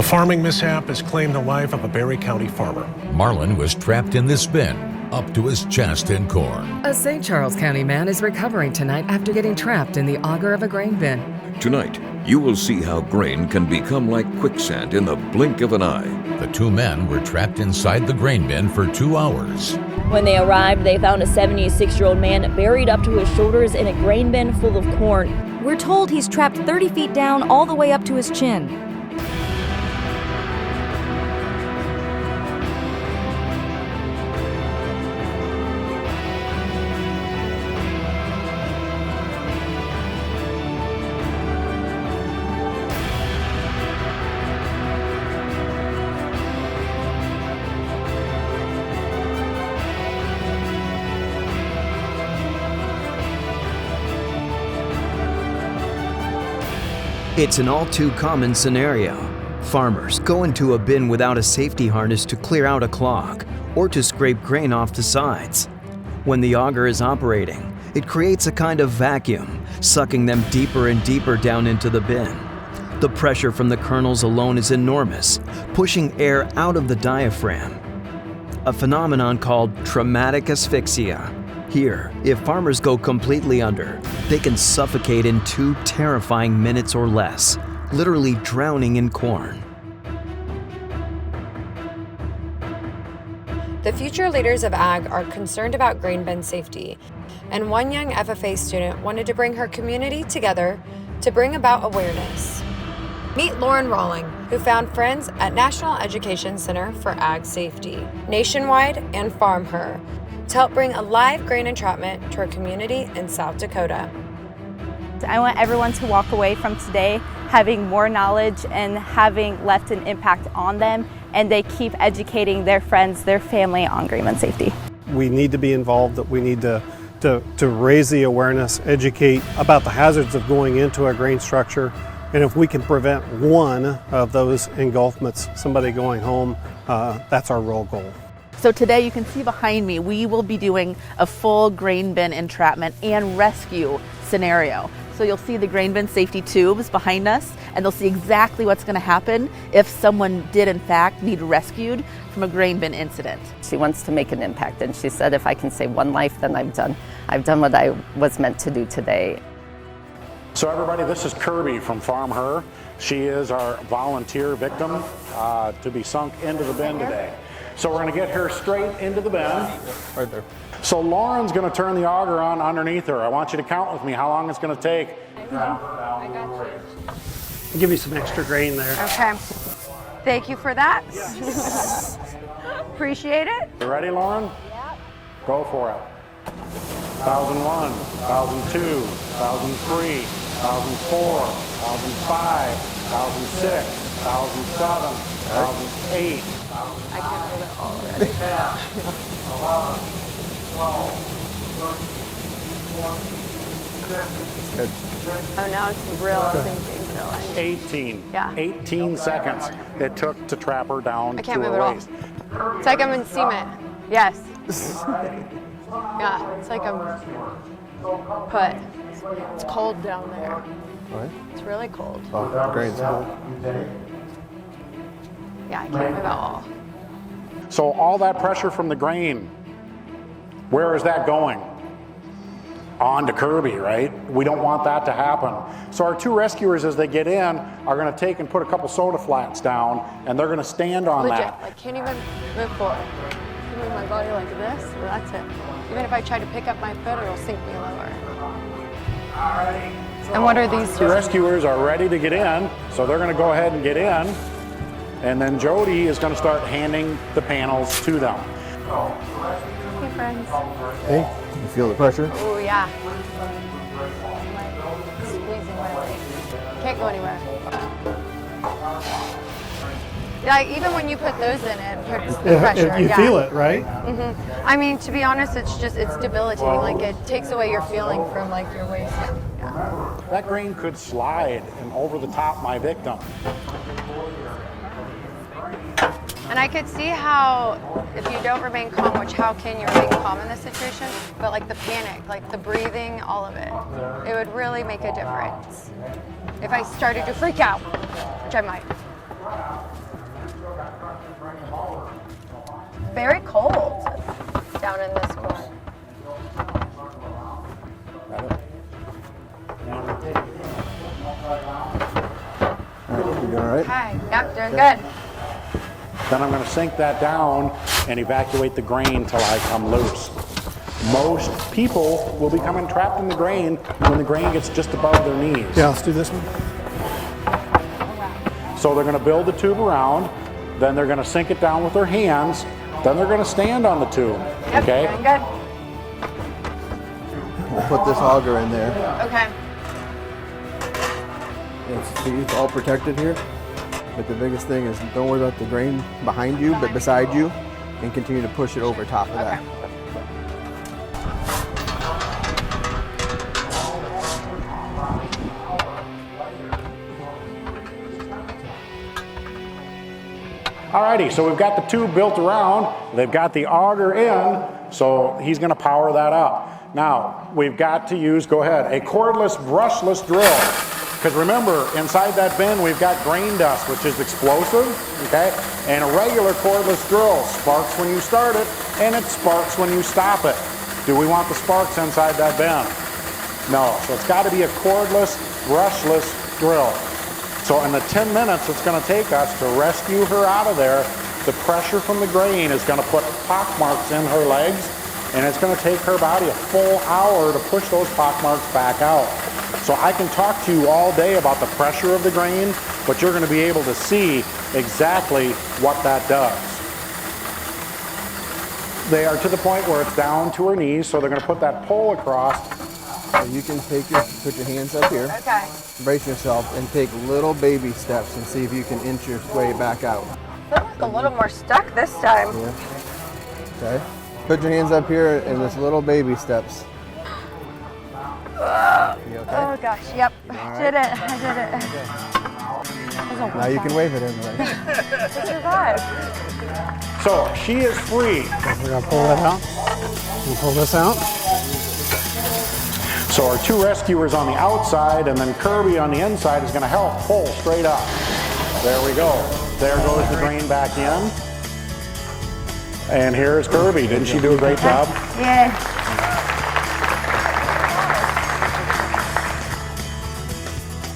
farming mishap has claimed the life of a Barry County farmer. Marlon was trapped in this bin, up to his chest in corn. A St. Charles County man is recovering tonight after getting trapped in the auger of a grain bin. Tonight, you will see how grain can become like quicksand in the blink of an eye. The two men were trapped inside the grain bin for 2 hours. When they arrived, they found a 76-year-old man buried up to his shoulders in a grain bin full of corn. We're told he's trapped 30 feet down all the way up to his chin. It's an all-too-common scenario. Farmers go into a bin without a safety harness to clear out a clog or to scrape grain off the sides. When the auger is operating, it creates a kind of vacuum, sucking them deeper and deeper down into the bin. The pressure from the kernels alone is enormous, pushing air out of the diaphragm, a phenomenon called traumatic asphyxia. Here, if farmers go completely under, they can suffocate in 2 terrifying minutes or less, literally drowning in corn. The future leaders of ag are concerned about grain bin safety, and one young FFA student wanted to bring her community together to bring about awareness. Meet Lauren Rawling, who found friends at National Education Center for Ag Safety, Nationwide, and Farm Her, to help bring a live grain entrapment to our community in South Dakota. I want everyone to walk away from today having more knowledge and having left an impact on them, and they keep educating their friends, their family on grain bin safety. We need to be involved, that we need to raise the awareness, educate about the hazards of going into a grain structure, and if we can prevent one of those engulfments, somebody going home, that's our real goal. So today you can see behind me, we will be doing a full grain bin entrapment and rescue scenario. So you'll see the grain bin safety tubes behind us, and they'll see exactly what's going to happen if someone did in fact need rescued from a grain bin incident. She wants to make an impact, and she said if I can save one life, then I've done what I was meant to do today. So everybody, this is Kirby from Farm Her. She is our volunteer victim to be sunk into the bin today. So we're going to get her straight into the bin. Right there. So Lauren's going to turn the auger on underneath her. I want you to count with me how long it's going to take. I got you. Give me some extra grain there. Okay. Thank you for that. Appreciate it. You ready, Lauren? Yep. Go for it. 1001, 1002, 1003, 1004, 1005, 1006, 1007, 1008. I can't hold it all already. 11, 12, Oh, now it's real thinking. 18. Yeah. 18 seconds it took to trap her down I can't to move her at all. waist. It's like I'm in cement. Yes. Yeah, it's like I'm put. It's cold down there. What? It's really cold. Oh, grain's cold. Yeah, I can't move at all. So all that pressure from the grain, where is that going? On to Kirby, right? We don't want that to happen. So our 2 rescuers, as they get in, are going to take and put a couple soda flats down, and they're going to stand on Legit, that. I can't even move forward. I can move my body like this, but that's it. Even if I try to pick up my foot, it'll sink me lower. And what are these? The rescuers are ready to get in, so they're going to go ahead and get in, and then Jody is going to start handing the panels to them. Hey, friends. Hey, you feel the pressure? Oh, yeah. Squeezing my leg. Can't go anywhere. Like, even when you put those in, it puts the pressure. You feel it, right? Mm-hmm. I mean, to be honest, it's debilitating. Like, it takes away your feeling from, like, your waist. Yeah. That grain could slide and over the top my victim. And I could see how, if you don't remain calm, which how can you remain calm in this situation, but like the panic, like the breathing, all of it, it would really make a difference. If I started to freak out, which I might. Okay, yep, doing good. Then I'm going to sink that down and evacuate the grain till I come loose. Most people will become entrapped in the grain when the grain gets just above their knees. Yeah, let's do this one. So they're going to build the tube around, then they're going to sink it down with their hands, then they're going to stand on the tube. Yep, okay? doing good. We'll put this auger in there. Okay. It's all protected here. But the biggest thing is don't worry about the grain behind you, but beside you, and continue to push it over top of that. Alrighty, so we've got the tube built around, they've got the auger in, so he's going to power that up. Now, we've got to use, go ahead, a cordless, brushless drill. Because remember, inside that bin we've got grain dust, which is explosive, okay? And a regular cordless drill sparks when you start it, and it sparks when you stop it. Do we want the sparks inside that bin? No, so it's got to be a cordless, brushless drill. So in the 10 minutes it's going to take us to rescue her out of there, the pressure from the grain is going to put pock marks in her legs, and it's going to take her body a full hour to push those pock marks back out. So I can talk to you all day about the pressure of the grain, but you're going to be able to see exactly what that does. They are to the point where it's down to her knees, so they're going to put that pole across. So you can put your hands up here, Okay. brace yourself, and take little baby steps and see if you can inch your way back out. I feel like a little more stuck this time. Yeah. Okay. Put your hands up here and just little baby steps. You okay? Oh gosh, yep. right. Did it. I did it. Now you can wave at everybody. I survived. So she is free. We're going to pull that out. We'll pull this out. So our two rescuers on the outside and then Kirby on the inside is going to help pull straight up. There we go. There goes the grain back in. And here's Kirby. Didn't she do a great job? Yeah.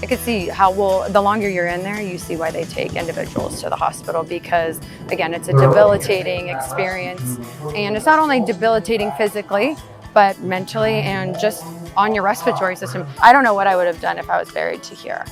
I could see how, well, the longer you're in there, you see why they take individuals to the hospital because, again, it's a debilitating experience. And it's not only debilitating physically, but mentally and just on your respiratory system. I don't know what I would have done if I was buried to here.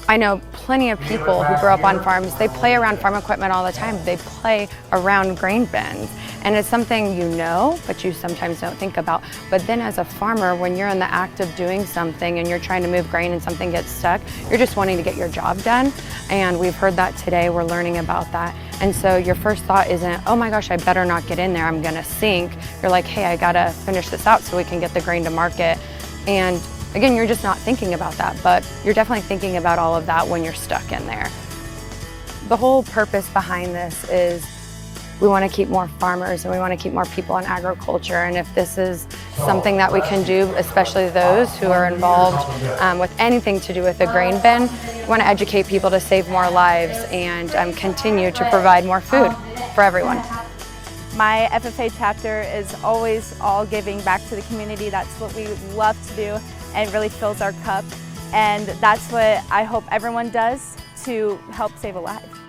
I know plenty of people who grow up on farms, they play around farm equipment all the time. They play around grain bins. And it's something you know, but you sometimes don't think about. But then as a farmer, when you're in the act of doing something and you're trying to move grain and something gets stuck, you're just wanting to get your job done. And we've heard that today, we're learning about that. And so your first thought isn't, oh my gosh, I better not get in there, I'm gonna sink. You're like, hey, I gotta finish this out so we can get the grain to market. And again, you're just not thinking about that, but you're definitely thinking about all of that when you're stuck in there. The whole purpose behind this is we want to keep more farmers and we want to keep more people in agriculture. And if this is something that we can do, especially those who are involved with anything to do with the grain bin, we want to educate people to save more lives and continue to provide more food for everyone. My FFA chapter is always all giving back to the community. That's what we love to do and really fills our cup. And that's what I hope everyone does to help save a life.